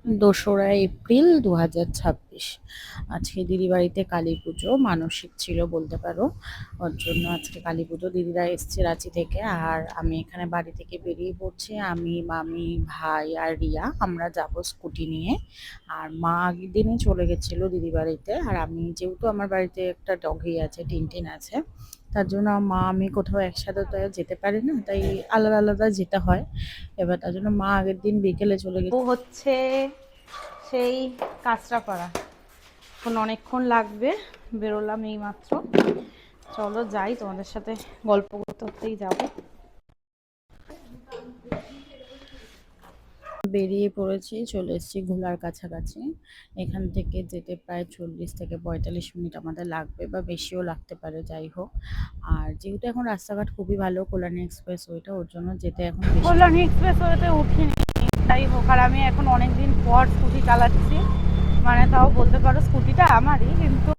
2রা April 2026। আজকে দিদি বাড়িতে কালী পুজো, মানসিক ছিল বলতে পারো। ওর জন্য আজকে কালী পুজো, দিদিরা এসছে রাঁচি থেকে। আর আমি এখানে বাড়ি থেকে বেরিয়ে পড়ছি, আমি, মামি, ভাই আর রিয়া। আমরা যাব স্কুটি নিয়ে। আর মা আগের দিনই চলে গেছিল দিদি বাড়িতে। আর আমি যেহেতু আমার বাড়িতে একটা ডগি আছে, টিনটিন আছে, তার জন্য মা আমি কোথাও একসাথে তো আর যেতে পারি না, তাই আলাদা আলাদা যেতে হয়। এবার তার জন্য মা আগের দিন বিকেলে চলে গেছে। ও হচ্ছে সেই কাঁচরাপাড়া, এখন অনেকক্ষণ লাগবে, বেরোলাম এই মাত্র। চলো যাই, তোমাদের সাথে গল্প করতে করতেই যাবো। বেরিয়ে পড়েছি, চলে এসেছি ঘোলার কাছাকাছি। এখান থেকে যেতে প্রায় 40 থেকে 45 মিনিট আমাদের লাগবে, বা বেশিও লাগতে পারে, যাই হোক। আর যেহেতু এখন রাস্তাঘাট খুবই ভালো, কল্যাণী এক্সপ্রেস ওইটা, ওর জন্য যেতে এখন কল্যাণী এক্সপ্রেস ওয়েতে উঠিনি, যাই হোক। আর আমি এখন অনেকদিন পর স্কুটি চালাচ্ছি, মানে তাও বলতে পারো স্কুটিটা আমারই, কিন্তু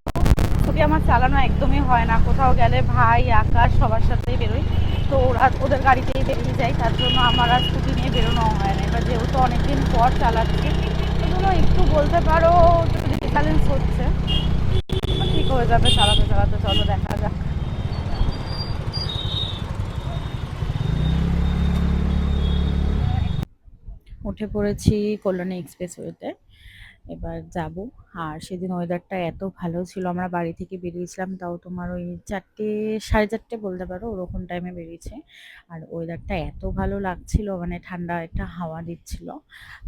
স্কুটি আমার চালানো একদমই হয় না। কোথাও গেলে ভাই, আকাশ সবার সাথেই বেরোই, তো ওদের গাড়িতেই বেরিয়ে যাই, তার জন্য আমার আর স্কুটি নিয়ে বেরোনো হয় না। এবার যেহেতু অনেকদিন পর চালাচ্ছি, সেজন্য একটু বলতে পারো ডিফারেন্স হচ্ছে, ঠিক হয়ে যাবে চালাতে চালাতে। চলো দেখা যাক। উঠে পড়েছি কল্যাণী এক্সপ্রেসওয়েতে, এবার যাব। আর সেদিন ওয়েদারটা এত ভালো ছিল, আমরা বাড়ি থেকে বেরিয়েছিলাম তাও তোমার ওই 4টে, 4:30 বলতে পারো, ওরকম টাইমে বেরিয়েছে। আর ওয়েদারটা এত ভালো লাগছিল, মানে ঠান্ডা একটা হাওয়া দিচ্ছিল।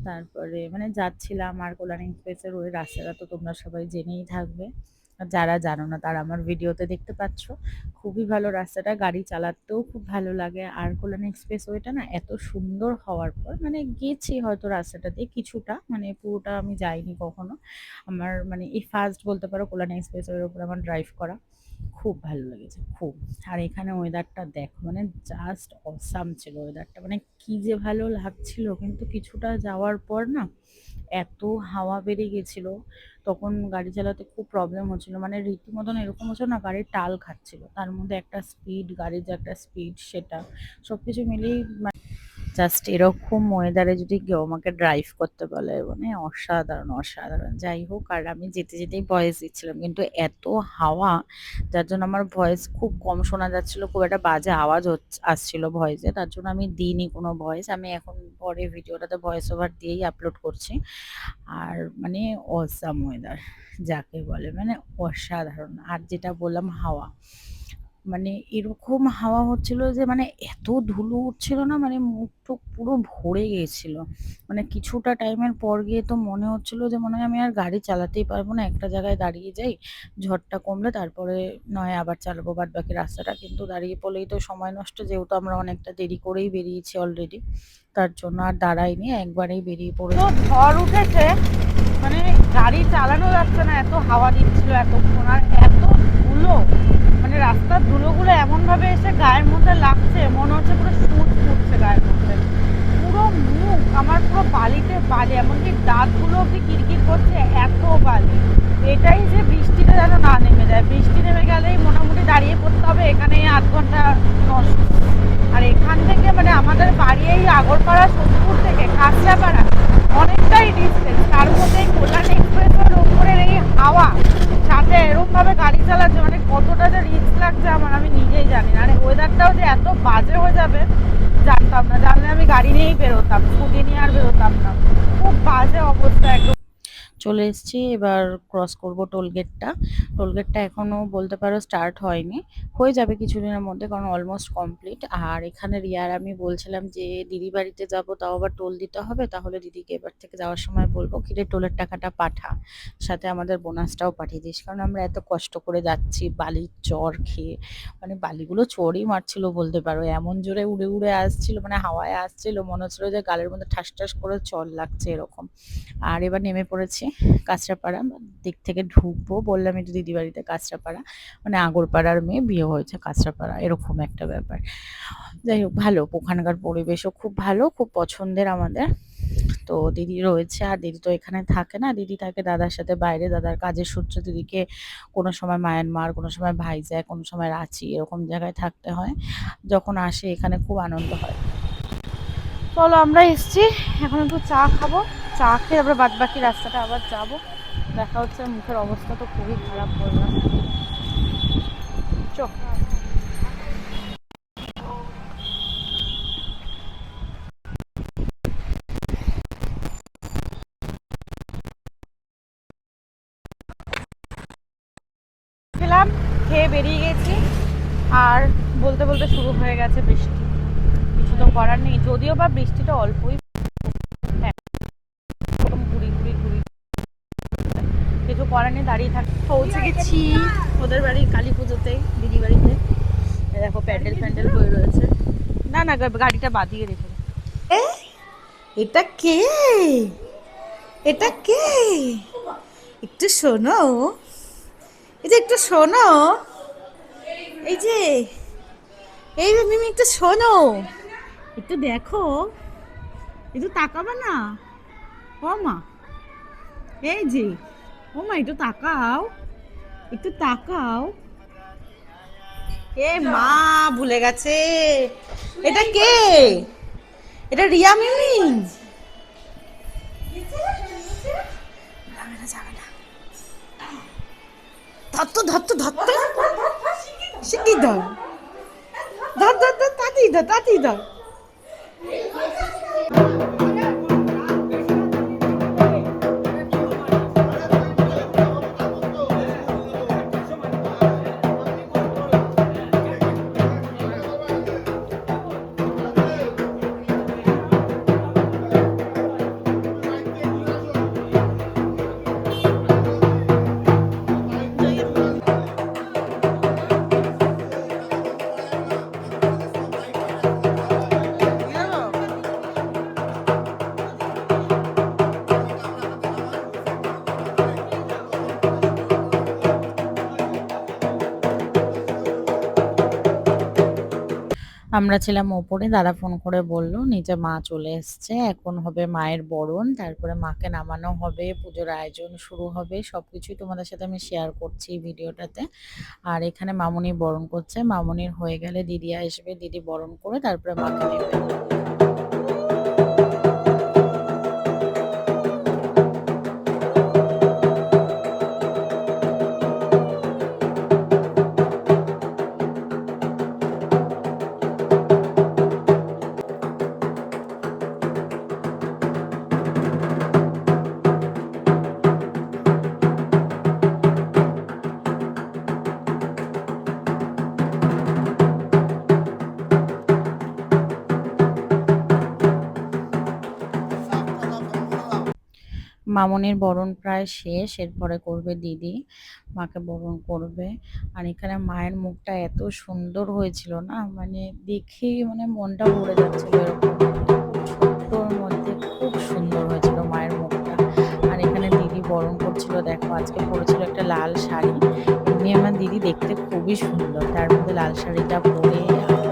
তারপরে মানে যাচ্ছিলাম। আর কল্যাণী এক্সপ্রেসের ওই রাস্তাটা তো তোমরা সবাই জেনেই থাকবে, আর যারা জানো না তারা আমার ভিডিওতে দেখতে পাচ্ছ। খুবই ভালো রাস্তাটা, গাড়ি চালাতেও খুব ভালো লাগে। আর কল্যাণী এক্সপ্রেস ওয়েটা না এত সুন্দর হওয়ার পর, মানে গেছি হয়তো রাস্তাটা দিয়ে কিছুটা, মানে পুরোটা আমি যাইনি কখনো। আমার মানে এই ফার্স্ট বলতে পারো কল্যাণী এক্সপ্রেস ওয়ের উপর আমার ড্রাইভ করা। খুব ভালো লেগেছে, খুব। আর এখানে ওয়েদারটা দেখো, মানে জাস্ট অসাম ছিল ওয়েদারটা, মানে কি যে ভালো লাগছিল। কিন্তু কিছুটা যাওয়ার পর না এত হাওয়া বেড়ে গেছিল, তখন গাড়ি চালাতে খুব প্রবলেম হচ্ছিল, মানে রীতিমতন এরকম হচ্ছে না গাড়ির টাল খাচ্ছিল। তার মধ্যে একটা স্পিড, গাড়ির যে একটা স্পিড, সেটা সবকিছু মিলিয়ে জাস্ট এরকম ওয়েদারে যদি কেউ আমাকে ড্রাইভ করতে বলে, মানে অসাধারণ অসাধারণ। যাই হোক, আর আমি যেতে যেতেই ভয়েস দিচ্ছিলাম, কিন্তু এত হাওয়া, যার জন্য আমার ভয়েস খুব কম শোনা যাচ্ছিল, খুব একটা বাজে আওয়াজ আসছিল ভয়েসে, তার জন্য আমি দিইনি কোনো ভয়েস। আমি এখন পরে ভিডিওটাতে ভয়েস ওভার দিয়েই আপলোড করছি। আর মানে অসাম ওয়েদার যাকে বলে, মানে অসাধারণ। আর যেটা বললাম হাওয়া, মানে এরকম হাওয়া হচ্ছিল যে মানে এত ধুলো উঠছিল না, মানে মুখ টুক পুরো ভরে গিয়েছিল। মানে কিছুটা টাইমের পর গিয়ে তো মনে হচ্ছিল যে মনে হয় আমি আর গাড়ি চালাতেই পারবো না, একটা জায়গায় দাঁড়িয়ে যাই, ঝড়টা কমলে তারপরে নয় আবার চালাবো বাদ বাকি রাস্তাটা। কিন্তু দাঁড়িয়ে পড়লেই তো সময় নষ্ট, যেহেতু আমরা অনেকটা দেরি করেই বেরিয়েছি অলরেডি, তার জন্য আর দাঁড়াইনি, একবারেই বেরিয়ে পড়েছি। তো ঝড় উঠেছে, মানে গাড়ি চালানো যাচ্ছে না, এত হাওয়া দিচ্ছিল এতক্ষণ। আর এত ধুলো, মানে রাস্তার ধুলোগুলো এমন ভাবে এসে গায়ের মধ্যে লাগছে, মনে হচ্ছে পুরো সুচ ফুটছে গায়ের মধ্যে। পুরো মুখ আমার পুরো বালিতে বালি, এমনকি দাঁতগুলো অব্দি কিরকির করছে, এত বালি। এটাই যে বৃষ্টিটা যেন না নেমে যায়, বৃষ্টি নেমে গেলেই মোটামুটি দাঁড়িয়ে পড়তে হবে, এখানেই আধ ঘন্টা নষ্ট। আর এখান থেকে মানে আমাদের বাড়ি এই আগরপাড়া, সোদপুর থেকে কাঁচরাপাড়া অনেকটাই ডিস্টেন্স, তার মধ্যে কল্যাণ এক্সপ্রেসের ওপরের এই হাওয়া, সাথে এরকম ভাবে গাড়ি চালাচ্ছে, মানে কতটা যে রিস্ক লাগছে আমার আমি নিজেই জানি না। আর ওয়েদারটাও যে এত বাজে হয়ে যাবে জানতাম না, জানলে আমি গাড়ি নিয়েই বেরোতাম, স্কুটি নিয়ে আর বেরোতাম না। খুব বাজে অবস্থা একদম। চলে এসেছি, এবার ক্রস করব টোলগেটটা। টোলগেটটা এখনও বলতে পারো স্টার্ট হয়নি, হয়ে যাবে কিছুদিনের মধ্যে, কারণ অলমোস্ট কমপ্লিট। আর এখানে রিয়ার আমি বলছিলাম যে দিদি বাড়িতে যাব, তাও আবার টোল দিতে হবে, তাহলে দিদিকে এবার থেকে যাওয়ার সময় বলবো কিরে টোলের টাকাটা পাঠা, সাথে আমাদের বোনাসটাও পাঠিয়ে দিস, কারণ আমরা এত কষ্ট করে যাচ্ছি বালির চর খেয়ে। মানে বালিগুলো চড়ই মারছিল বলতে পারো, এমন জোরে উড়ে উড়ে আসছিল, মানে হাওয়ায় আসছিল, মনে হচ্ছিল যে গালের মধ্যে ঠাস ঠাস করে চল লাগছে এরকম। আর এবার নেমে পড়েছি কাঁচরাপাড়া দিক থেকে ঢুকবো, বললাম একটু দিদি বাড়িতে কাঁচরাপাড়া, মানে আগরপাড়ার মেয়ে বিয়ে হয়েছে কাঁচরাপাড়া, এরকম একটা ব্যাপার। যাই হোক, ভালো, ওখানকার পরিবেশও খুব ভালো, খুব পছন্দের আমাদের। তো দিদি রয়েছে, আর দিদি তো এখানে থাকে না, দিদি থাকে দাদার সাথে বাইরে, দাদার কাজের সূত্রে দিদিকে কোনো সময় মায়ানমার, কোনো সময় ভাইজ্যাক, কোনো সময় রাঁচি, এরকম জায়গায় থাকতে হয়। যখন আসে এখানে খুব আনন্দ হয়। চলো আমরা এসছি, এখন একটু চা খাবো, চা খেয়ে তারপরে বাদ বাকি রাস্তাটা আবার যাব। দেখা হচ্ছে। মুখের অবস্থা তো খুবই খারাপ বললাম। চো। খেলাম, খেয়ে বেরিয়ে গেছি, আর বলতে বলতে শুরু হয়ে গেছে বৃষ্টি। কিছু তো করার নেই, যদিও বা বৃষ্টিটা অল্পই, এরকম ঘুরি ঘুরি ঘুরি, কিছু করার নেই, দাঁড়িয়ে থাক। পৌঁছে গেছি ওদের বাড়ি কালী পুজোতে, দিদি বাড়িতে। দেখো প্যান্ডেল ফ্যান্ডেল হয়ে রয়েছে। না না, গাড়িটা বাদিয়ে রেখে। এটা কে? এটা কে? একটু শোনো, এই যে একটু শোনো, এই যে এই মিমি একটু শোনো, একটু দেখো, একটু তাকাবে না? ও মা, এই যে, ও মা একটু তাকাও, একটু তাকাও। এ মা, ভুলে গেছে। এটা কে? এটা রিয়া মিমি। যাবে না, যাবে না। ধরতো ধরতো ধরতো, শিখি ধর, ধর ধর ধর, তাড়াতাড়ি ধর, তাড়াতাড়ি ধর। আমরা ছিলাম ওপরে, দাদা ফোন করে বলল নিচে মা চলে এসছে, এখন হবে মায়ের বরণ, তারপরে মাকে নামানো হবে, পুজোর আয়োজন শুরু হবে, সবকিছুই তোমাদের সাথে আমি শেয়ার করছি এই ভিডিওটাতে। আর এখানে মামুনি বরণ করছে, মামুনির হয়ে গেলে দিদি আসবে, দিদি বরণ করে তারপরে মাকে নেবে। মামনির বরণ প্রায় শেষ, এরপরে করবে দিদি, মাকে বরণ করবে। আর এখানে মায়ের মুখটা এত সুন্দর হয়েছিল না, মানে দেখেই মানে মনটা ভরে যাচ্ছিল, এরকম খুব ছোট্টর মধ্যে খুব সুন্দর হয়েছিল মায়ের মুখটা। আর এখানে দিদি বরণ করছিল, দেখো আজকে পরেছিল একটা লাল শাড়ি। এমনি আমার দিদি দেখতে খুবই সুন্দর, তার মধ্যে লাল শাড়িটা পরে,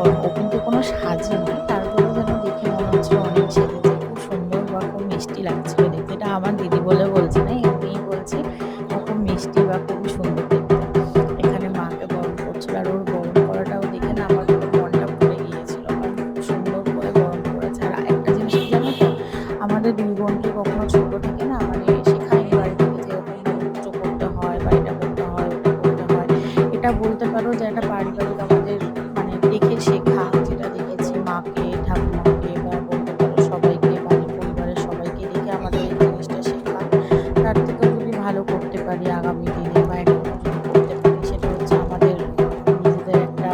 ও কিন্তু কোনো সাজেনি, তারপরে যেন দেখে মনে হচ্ছিল অনেক সেজেছে, খুব সুন্দর বা খুব মিষ্টি লাগছিল দেখতে। এটা আমার দিদি বলে বলছে না, এমনিই বলছে ও খুব মিষ্টি বা খুবই সুন্দর দেখতে। এখানে মাকে বরণ করছিল, আর ওর বরণ করাটাও দেখে না আমার পুরো মনটা ভরে গিয়েছিল, কারণ খুব সুন্দর করে বরণ করেছে। আর একটা জিনিস কি জানো তো, আমাদের দুই বোনকে কখনো ছোট থেকে না মানে শেখায়নি বাড়ি থেকে যে এরকম ভাবে পুজো করতে হয় বা এটা করতে হয় ওটা করতে হয়। এটা বলতে পারো যে একটা পারিবারিক আমাদের মানে দেখে শেখা, যেটা দেখেছি মাকে, ঠাকুমাকে বা বলতে পারো সবাইকে, বাড়ির পরিবারের সবাইকে দেখে আমাদের এই জিনিসটা শেখা। তার থেকে যদি ভালো করতে পারি আগামী দিনে বা এখনো যদি করতে পারি, সেটা হচ্ছে আমাদের নিজেদের একটা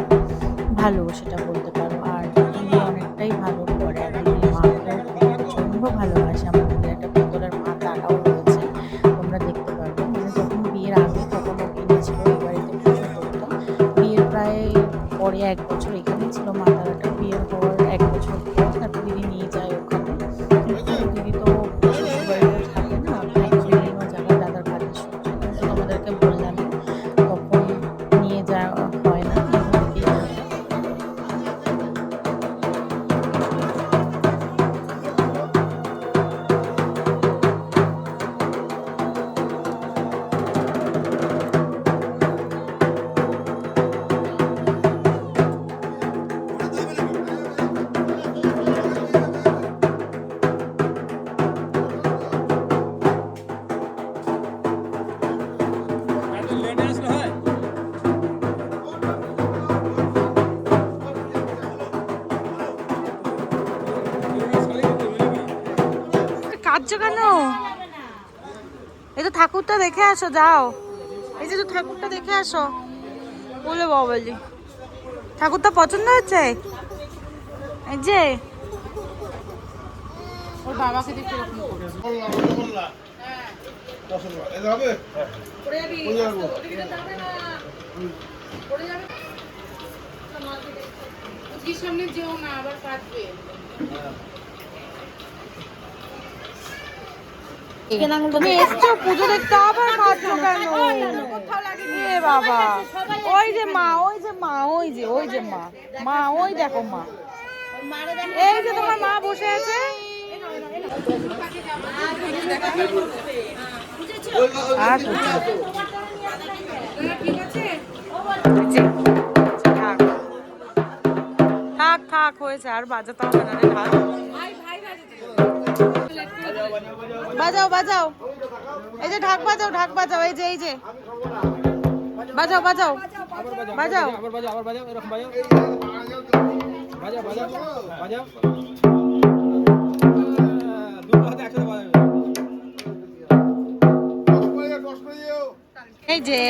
ভালো, সেটা বলতে পারো। আর দিদি অনেকটাই ভালো করে, আর দিদি মাকেও প্রচণ্ড ভালোবাসে। আমার দিদির একটা পিতলের মা তারাও রয়েছে, তোমরা দেখতে পারবে। মানে যখন বিয়ের আগে তখন ও কিনেছিল, এই বাড়িতে পুজো করতো। বিয়ের প্রায় পরে ১ বছর এখানেই ছিল মা তারাটা, বিয়ের হওয়ার ১ বছর পর তারপর দিদি নিয়ে যায় ওখানে। কিন্তু দিদি তো শ্বশুরবাড়িতে থাকে না, থাকে বিভিন্ন জায়গায় দাদার কাজের সূত্রে, তো তোমাদের দেখছো কেন? এই তো ঠাকুরটা দেখে আসো, যাও। এই যে ঠাকুরটা দেখে আসো। বলে বাবলি, ঠাকুরটা পছন্দ হচ্ছে? এই যে ওর বাবাকে দেখে এরকম সামনে যেও না, আবার কাটবে। তুমি এসছো পুজো দেখতে, আবার কাটছো কেন? এ বাবা, ওই যে মা, ওই যে মা, ওই যে ওই যে মা, মা ওই দেখো মা, এই যে তোমার মা বসে আছে। আর থাক থাক হয়েছে, আর বাজাতে হবে না রে। থাক, বাজাও বাজাও, এই যে ঢাক বাজাও, ঢাক বাজাও, এই যে এই যে বাজাও বাজাও বাজাও। এই যে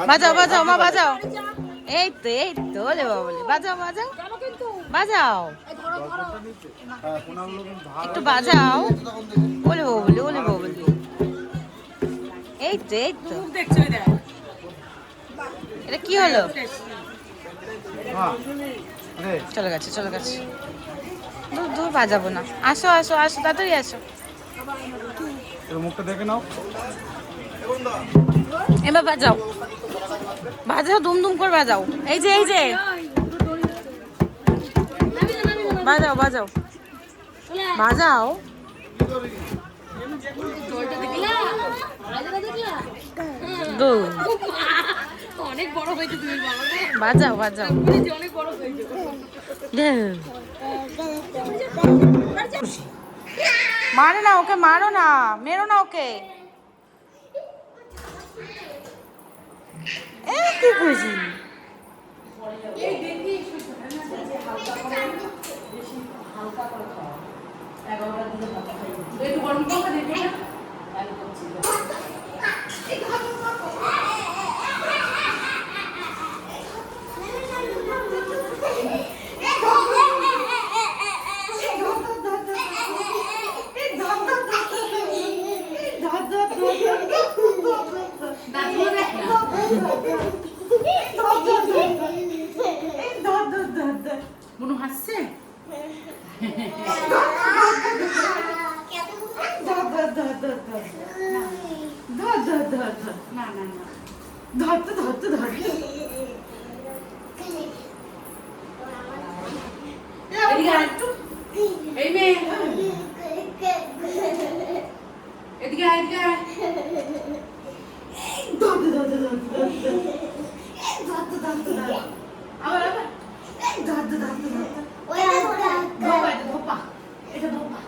বাজাও বাজাও মা, বাজাও। এই তো লে বাবা, বাজাও বাজাও বাজাও, একটু বাজাও। ওলে বাবলি, ওলে বাবলি, এই তো এই তো। এটা কি হলো? চলে গেছে চলে গেছে। দূর দূর বাজাবো না, আসো আসো আসো, তাড়াতাড়ি আসো। মুখটা দেখে নাও, এবার বাজাও বাজাও, দুম দুম করে বাজাও। এই যে এই যে বাজাও বাজাও বাজাও। অনেক বড় হয়েছে তুমি, বাজাও বাজাও। অনেক বড় হয়েছে। মারো না ওকে, মারো না, মেরো না ওকে। কি খুশি মনু হাসছে। না না না, ধরতে ধরতে ধরতে এই মেয়ে এদিকে আয়, এদিকে আয়। ধরতে ধরতে ধরতে ধরতে ধরতে ধরতে আবার আবার ধরতে ধরতে ধরতে ধোপা, এটা ধোপা,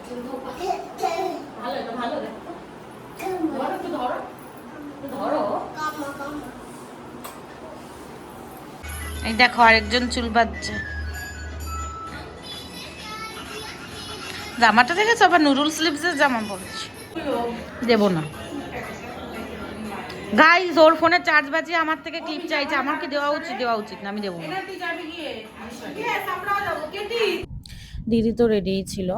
এটা ধোপা, ভালো, এটা ভালো, ধরো একটু, ধরো ধরো। এই দেখো আরেকজন চুল বাঁধছে। জামাটা দেখেছো, আবার নুডল স্লিভসের জামা পরেছে। দেবো না গাইস, ওর ফোনে চার্জ বাজিয়ে আমার থেকে ক্লিপ চাইছে। আমার কি দেওয়া উচিত? দেওয়া উচিত না, আমি দেবো না। দিদি তো রেডিই ছিল,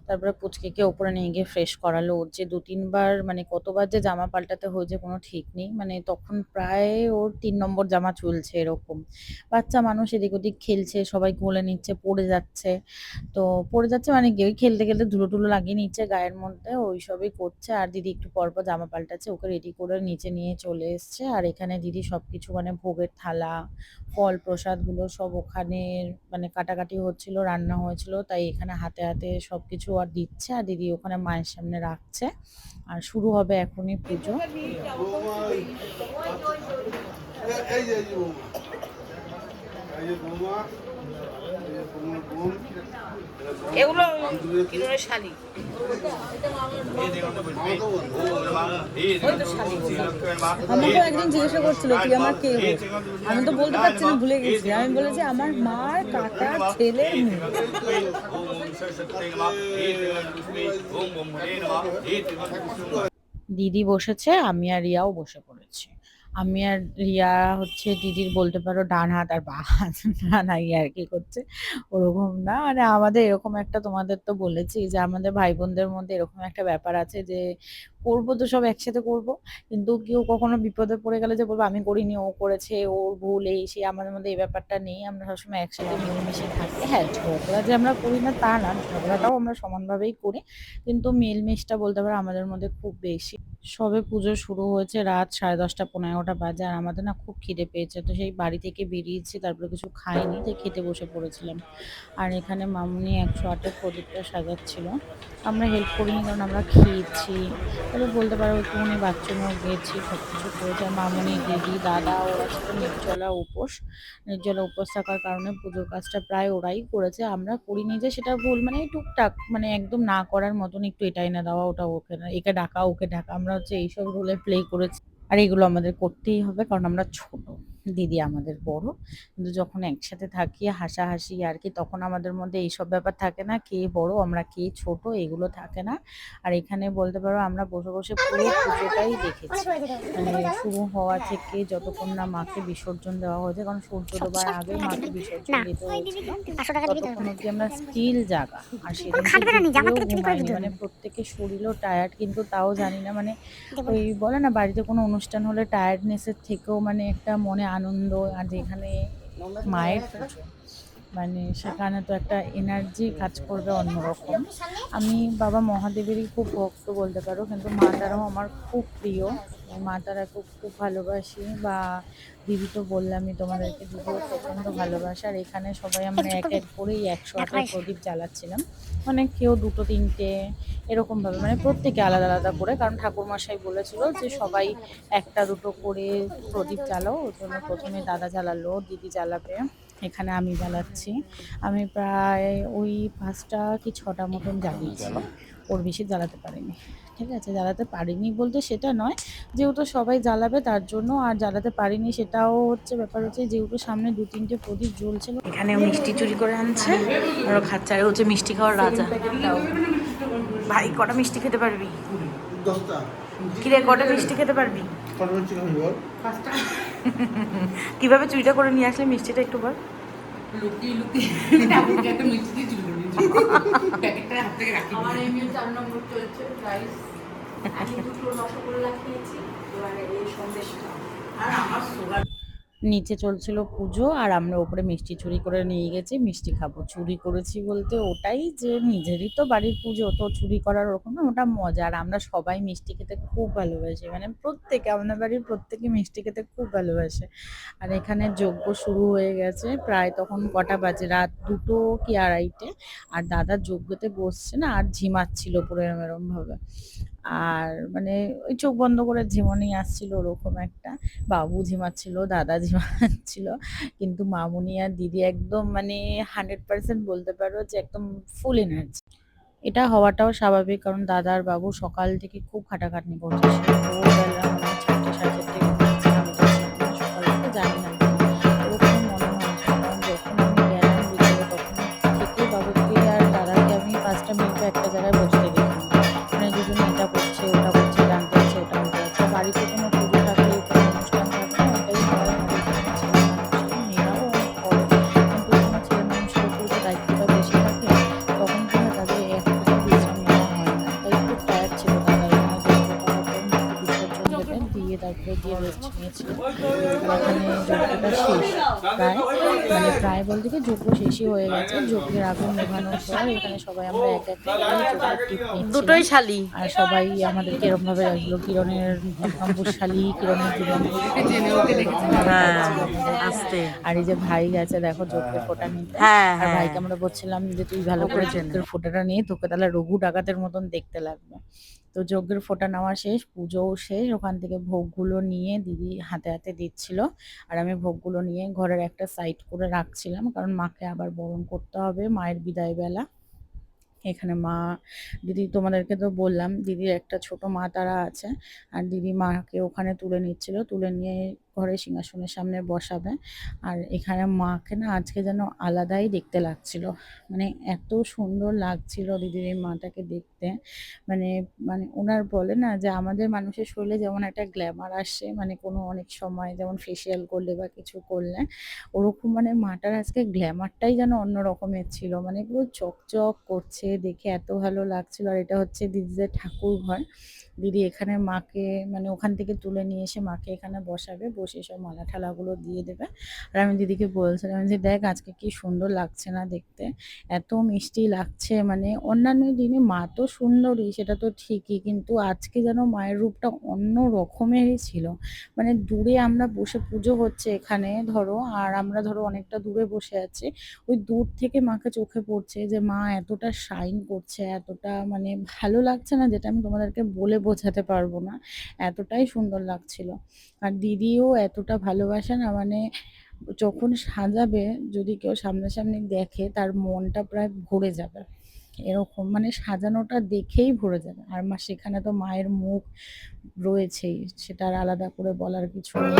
তারপরে পুচকেকে ওপরে নিয়ে গিয়ে ফ্রেশ করালো। ওর যে 2-3 বার মানে কতবার যে জামা পাল্টাতে হয়েছে কোনো ঠিক নেই। মানে তখন প্রায় ওর 3 নম্বর জামা চলছে এরকম। বাচ্চা মানুষ এদিক ওদিক খেলছে, সবাই কোলে নিচ্ছে, পড়ে যাচ্ছে। তো পড়ে যাচ্ছে মানে কি, ওই খেলতে খেলতে ধুলো টুলো লাগিয়ে নিচ্ছে গায়ের মধ্যে, ওই সবই করছে। আর দিদি একটু পর পর জামা পাল্টাচ্ছে, ওকে রেডি করে নিচে নিয়ে চলে এসছে। আর এখানে দিদি সবকিছু মানে ভোগের থালা, ফল প্রসাদগুলো সব ওখানে মানে কাটাকাটি হচ্ছিল, রান্না হয়েছিল, তাই এখানে হাতে হাতে সবকিছু আর দিচ্ছে। আর দিদি ওখানে মায়ের সামনে রাখছে। আর শুরু হবে এখনই পুজো। এগুলো কিরণের শালি। আমাকে একদিন জিজ্ঞাসা করছিল তুই আমার কে হো? আমি তো বলতে পারছি না, ভুলে গেছি। আমি বলেছি আমার মার কাকা ছেলের মেয়ে। দিদি বসেছে, আমি আর রিয়াও বসে পড়েছি। আমি আর রিয়া হচ্ছে দিদির বলতে পারো ডান হাত আর বাঁ হাত। না না আর কি করছে ওরকম না, মানে আমাদের এরকম একটা, তোমাদের তো বলেছি যে আমাদের ভাই বোনদের মধ্যে এরকম একটা ব্যাপার আছে যে করবো তো সব একসাথে করব, কিন্তু কেউ কখনো বিপদে পড়ে গেলে যে বলবো আমি করিনি ও করেছে ওর ভুল এই সেই, আমাদের মধ্যে এই ব্যাপারটা নেই। আমরা সবসময় একসাথে মিলেমিশে থাকি। হ্যাঁ, ঝগড়া যে আমরা করি না তা না, ঝগড়াটাও আমরা সমানভাবেই করি, কিন্তু মিলমিশটা বলতে পারো আমাদের মধ্যে খুব বেশি। সবে পুজো শুরু হয়েছে, রাত 10:30-11টা বাজে, আর আমাদের না খুব খিদে পেয়েছে, তো সেই বাড়ি থেকে বেরিয়েছি, তারপরে কিছু খাইনি, তাই খেতে বসে পড়েছিলাম। আর এখানে মামুনি 108-এর প্রদীপটা সাজাচ্ছিল, আমরা হেল্প করিনি কারণ আমরা খেয়েছি। তবে বলতে পারো একটুখানি বাথরুমেও গিয়েছি, সব কিছু করেছে। আর মামুনি, দিদি, দাদা ওরা ছিল নির্জলা উপোস। নির্জলা উপোস থাকার কারণে পুজোর কাজটা প্রায় ওরাই করেছে, আমরা করিনি যে সেটা ভুল, মানে এই টুকটাক, মানে একদম না করার মতন, একটু এটা এনে দেওয়া, ওটা ওকে না, একে ডাকা ওকে ডাকা, আমরা হচ্ছে এইসব রোলে প্লে করেছি। আর এগুলো আমাদের করতেই হবে কারণ আমরা ছোট, দিদি আমাদের বড়। কিন্তু যখন একসাথে থাকি হাসাহাসি আর কি, তখন আমাদের মধ্যে এইসব ব্যাপার থাকে না, কে বড় আমরা কে ছোট এগুলো থাকে না। আর এখানে বলতে পারো আমরা বসে বসে পুরো পুজোটাই দেখেছি, মানে শুরু হওয়া থেকে যতক্ষণ না মাকে বিসর্জন দেওয়া হয়েছে, কারণ সূর্য ডোবার আগে মাকে বিসর্জন দিতে হয়েছিল, ততক্ষণ অব্দি আমরা স্টিল জাগা। আর সেদিনকে ঘুমাইনি, মানে প্রত্যেকের শরীরও টায়ার্ড, কিন্তু তাও জানি না, মানে ওই বলে না বাড়িতে কোনো অনুষ্ঠান হলে টায়ার্ডনেসের থেকেও মানে একটা মনে আনন্দ, আর যেখানে মায়ের পুজো, মানে সেখানে তো একটা এনার্জি কাজ করবে অন্যরকম। আমি বাবা মহাদেবেরই খুব ভক্ত বলতে পারো, কিন্তু মা তারাও আমার খুব প্রিয়, মা তারা খুব খুব ভালোবাসি। বা দিদি তো বললামই তোমাদেরকে, দিদিও প্রচণ্ড ভালোবাসে। আর এখানে সবাই আমরা এক এক করেই 108-এর প্রদীপ জ্বালাচ্ছিলাম, মানে কেউ দুটো তিনটে এরকমভাবে, মানে প্রত্যেকে আলাদা আলাদা করে, কারণ ঠাকুরমশাই বলেছিল যে সবাই একটা দুটো করে প্রদীপ জ্বালাও, ওর জন্য প্রথমে দাদা জ্বালালো, দিদি জ্বালাবে, এখানে আমি জ্বালাচ্ছি। আমি প্রায় ওই 5টা কি 6টা মতন জ্বালিয়েছি, ওর বেশি জ্বালাতে পারিনি। ঠিক আছে, জ্বালাতে পারিনি বলতে সেটা নয়, যেহেতু সবাই জ্বালাবে তার জন্য, আর জ্বালাতে পারিনি সেটাও হচ্ছে ব্যাপার, হচ্ছে যেহেতু সামনে 2-3টে প্রদীপ জ্বলছিল। এখানেও মিষ্টি চুরি করে আনছে আর খাচ্ছে, আর হচ্ছে মিষ্টি খাওয়ার রাজা। ভাই কটা মিষ্টি খেতে পারবি? 10টা। কিরে কটা মিষ্টি খেতে পারবি? কত মিষ্টি খাবি বল? কিভাবে চুরিটা করে নিয়ে আসলে মিষ্টিটা একটু বল। লুকিয়ে লুকিয়ে ঠাকুরকে একটা মিষ্টি দিয়ে চুরি করে নিয়েছি। প্যাকেটটা হাত থেকে রাখি। আমার এমনি 4 নম্বর চলছে গাইস। আমি দুটো রসগোল্লা খেয়েছি, এবারে এই সন্দেশটা। আর আমার সুগার নিচে চলছিল পুজো, আর আমরা ওপরে মিষ্টি চুরি করে নিয়ে গেছি, মিষ্টি খাবো। চুরি করেছি বলতে ওটাই যে নিজেরই তো বাড়ির পুজো, তো চুরি করার ওরকম না, ওটা মজা। আর আমরা সবাই মিষ্টি খেতে খুব ভালোবাসি, মানে প্রত্যেকে, আমাদের বাড়ির প্রত্যেকে মিষ্টি খেতে খুব ভালোবাসে। আর এখানে যজ্ঞ শুরু হয়ে গেছে, প্রায় তখন কটা বাজে, রাত 2টো কি 2:30টে। আর দাদা যজ্ঞতে বসছে না, আর ঝিমাচ্ছিল পুরো এরম এরম ভাবে, আর মানে ওই চোখ বন্ধ করে ঝিমুনি আসছিল ওরকম একটা। বাবু ঝিমাচ্ছিল, দাদা ঝিমাচ্ছিল, কিন্তু মামুনি আর দিদি একদম মানে 100% বলতে পারো যে একদম ফুল এনার্জি। এটা হওয়াটাও স্বাভাবিক, কারণ দাদা আর বাবু সকাল থেকে খুব খাটাখাটনি করছে, সে ভোরবেলা মানে 4টে 4:30 ঘুমাচ্ছে, আমি তো ছিলাম না সকাল থেকে, জানি না ওরকম মনে হয়েছে, কারণ যখন আমি গেলাম বিকেলে তখন থেকেই বাবুকে আর দাদাকে আমি 5টা মিনিটও একটা জায়গায় বসতে দেখিনি, মানে দুজনে এটা করছে ওটা করছে, এটা আনতে যাচ্ছে ওটা আনতে যাচ্ছে। বাড়িতে কোনো পুজো থাকলে কোনো অনুষ্ঠান থাকলে এটাই হয়, আমাদের এখানে ছেলে মানুষের, মেয়েরাও অনেক করে, কিন্তু কোনো ছেলে মানুষের উপর যে দায়িত্বটা বেশি থাকে, তখন কি হয় তাদের এক ফোঁটাও বিশ্রাম নেওয়া হয় না। তাই খুব টায়ার্ড ছিল দাদা, এখানে যজ্ঞটা হতো, মাকে বিসর্জন দেবেন, দিয়ে তারপরে গিয়ে রেস্ট নিয়েছিল। আর এখানে যজ্ঞটা শেষ প্রায়, মানে প্রায় বলতে কি যজ্ঞ শেষই হয়ে গেছে। যজ্ঞের আগুন নেভানোর পর এখানে সবাই আমরা এক এক করে যজ্ঞের টিপ দুটোই নিচ্ছিলাম, শালি। আর সবাই আমাদেরকে এরকম ভাবে রাখলো, কিরণের 1 নম্বর শালি, কিরণের 2 নম্বর জেনে ওকে দেখেছি। হ্যাঁ, আস্তে। আর এই যে ভাই গেছে দেখো যজ্ঞের ফোঁটা নিতে। হ্যাঁ, আর হ্যাঁ। ভাইকে আমরা বলছিলাম যে তুই ভালো করে যজ্ঞের ফোঁটাটা নিয়ে, তোকে তাহলে রঘু ডাকাতের মতন দেখতে লাগবে। তো যজ্ঞের ফোঁটা নেওয়া শেষ, পুজোও শেষ, ওখান থেকে ভোগগুলো নিয়ে দিদি হাতে হাতে দিচ্ছিল, আর আমি ভোগগুলো নিয়ে ঘরের একটা সাইড করে রাখছিলাম, কারণ মাকে আবার বরণ করতে হবে, মায়ের বিদায় বেলা। এখানে মা, দিদি তোমাদেরকে তো বললাম দিদির একটা ছোট মা তারা আছে, আর দিদি মাকে ওখানে তুলে নিচ্ছিল, তুলে নিয়ে ঘরে সিংহাসনের সামনে বসাবে। আর এখানে মাকে না আজকে যেন আলাদাই দেখতে লাগছিল, মানে এত সুন্দর লাগছিল দিদির এই মাটাকে দেখতে। মানে মানে ওনার বলে না যে আমাদের মানুষের শরীরে যেমন একটা গ্ল্যামার আসে, মানে কোনো অনেক সময় যেমন ফেসিয়াল করলে বা কিছু করলে, ওরকম মানে মাটার আজকে গ্ল্যামারটাই যেন অন্য রকমের ছিল, মানে পুরো চকচক করছে, দেখে এত ভালো লাগছিল। আর এটা হচ্ছে দিদিদের ঠাকুর ঘর। দিদি এখানে মাকে মানে ওখান থেকে তুলে নিয়ে এসে মাকে এখানে বসাবে, বসে সব মালা ঠালাগুলো দিয়ে দেবে। আর আমি দিদিকে বলছিলাম যে দেখ আজকে কি সুন্দর লাগছে না দেখতে, এত মিষ্টি লাগছে। মানে অন্যান্য দিনে মা তো সুন্দরী, সেটা তো ঠিকই, কিন্তু আজকে যেন মায়ের রূপটা অন্য রকমেরই ছিল। মানে দূরে আমরা বসে, পুজো হচ্ছে এখানে ধরো, আর আমরা ধরো অনেকটা দূরে বসে আছি, ওই দূর থেকে মাকে চোখে পড়ছে যে মা এতটা শাইন করছে, এতটা মানে ভালো লাগছে না, যেটা আমি তোমাদেরকে বলে বোঝাতে পারবো না, এতটাই সুন্দর লাগছিল। আর দিদিও এতটা ভালোবাসে না, মানে যখন সাজাবে যদি কেউ সামনাসামনি দেখে তার মনটা প্রায় ভরে যাবে, এরকম মানে সাজানোটা দেখেই ভরে যাবে। আর মা সেখানে তো মায়ের মুখ রয়েছেই, সেটা আর আলাদা করে বলার কিছু নেই।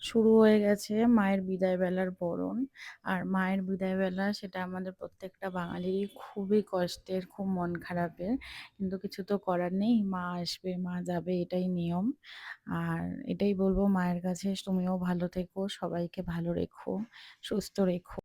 শুরু হয়ে গেছে মায়ের বিদায় বেলার বরণ। আর মায়ের বিদায় বেলা সেটা আমাদের প্রত্যেকটা বাঙালিরই খুবই কষ্টের, খুব মন খারাপের, কিন্তু কিছু তো করার নেই, মা আসবে মা যাবে, এটাই নিয়ম। আর এটাই বলবো মায়ের কাছে, তুমিও ভালো থেকো, সবাইকে ভালো রেখো, সুস্থ রেখো।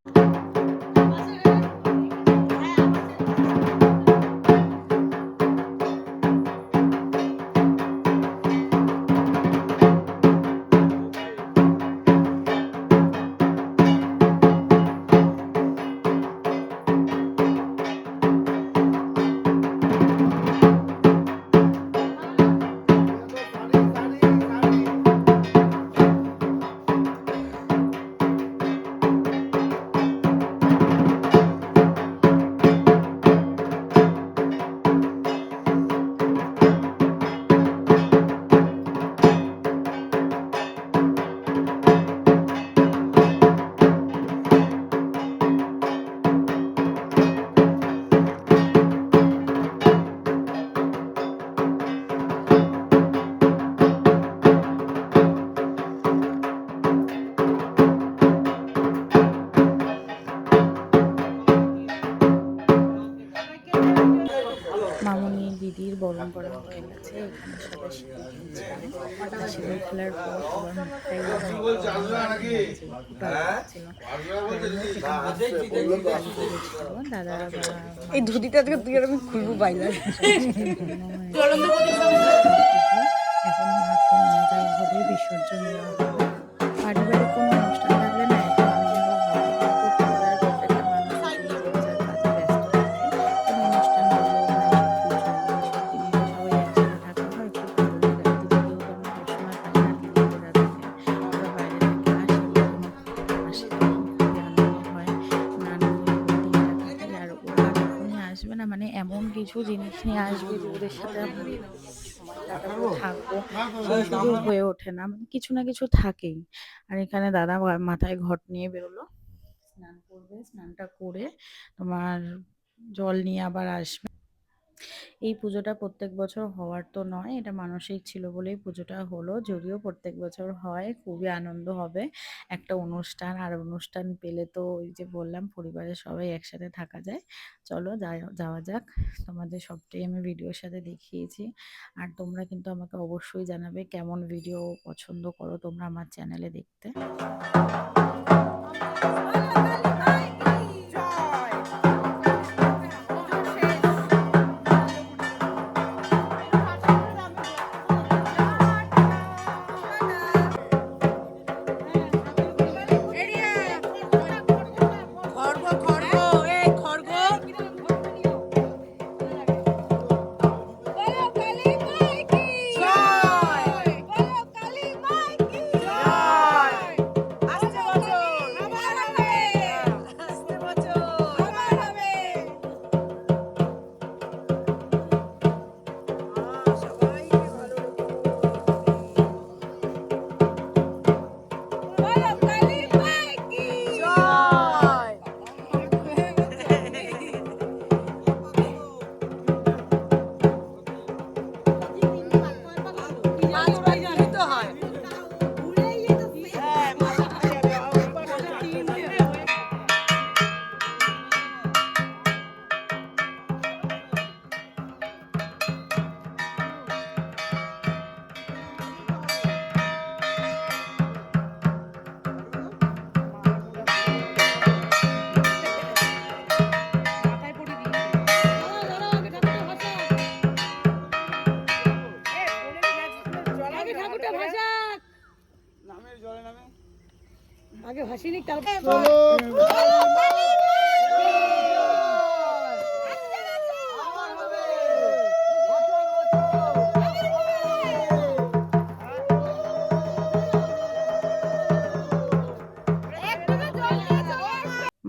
মামনি দিদির বরণ করা হয়ে গেছে, এখানে সবাই সিঁদুর খেলছে। আর সিঁদুর খেলার পর সবার মুখটাই দাদা এই ধুতিটা আজকে তুই আর আমি খুলবো বাইরে। এখন মাকে নিয়ে যাওয়া হবে, বিসর্জন দেওয়া হবে। পারিবারিক কোনো অনুষ্ঠান থাকলে না এত আনন্দ হয়, কিন্তু পরিবারের প্রত্যেকটা মানুষ যে যার কাজে ব্যস্ত থাকে, কোনো অনুষ্ঠান হলো বা এইসব পুজো এইসব জিনিসে সবাই একসাথে থাকা হয়, খুব ভালো লাগে। আর দিদিকেও তো আমি সবসময় পাই না, দিদি কোথা থেকে ওরা বাইরে থেকে আসে, আসে তখন খুবই আনন্দ হয়, আনন্দ করে দিনটা কাটাই। আর ওরা যখনই আসবে না, মানে এমন কিছু জিনিস নিয়ে আসবে যে ওদের সাথে আমি কাটাবো, থাকবো, সেই সুযোগ হয়ে ওঠে না, মানে কিছু না কিছু থাকেই। আর এখানে দাদা মাথায় ঘট নিয়ে বেরোলো, স্নান করবে, স্নানটা করে তোমার জল নিয়ে আবার আসবে। এই পুজোটা প্রত্যেক বছর হওয়ার তো নয়, এটা মানসিক ছিল বলেই পুজোটা হলো, যদিও প্রত্যেক বছর হয়, খুবই আনন্দ হবে একটা অনুষ্ঠান। আর অনুষ্ঠান পেলে তো ওই যে বললাম পরিবারের সবাই একসাথে থাকা যায়। চলো যাওয়া যাক, তোমাদের সবটাই আমি ভিডিওর সাথে দেখিয়েছি। আর তোমরা কিন্তু আমাকে অবশ্যই জানাবে কেমন ভিডিও পছন্দ করো তোমরা আমার চ্যানেলে দেখতে। আগে ভাসি নিক তারপর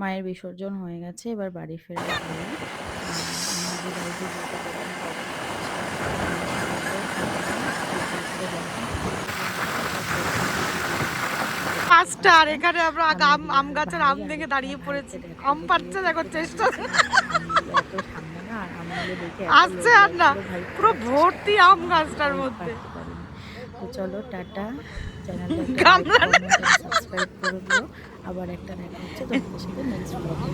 মায়ের বিসর্জন হয়ে গেছে, এবার বাড়ি ফেরার পালা। আমাদের বাড়িতে যেতে পারেন পাঁচটা, আর এখানে আমরা আম গাছের আম দেখে দাঁড়িয়ে পড়েছি। আম পাড়ছে দেখো চেষ্টা এত ঠান্ডা না, আর আমগুলো দেখে আসছে আর না, পুরো ভর্তি আম গাছটার মধ্যে। তো চলো টাটা, চ্যানেলটা সাবস্ক্রাইব করে দিও। আবার একটা দেখা হচ্ছে তোমাদের সাথে নেক্সট ব্লগে।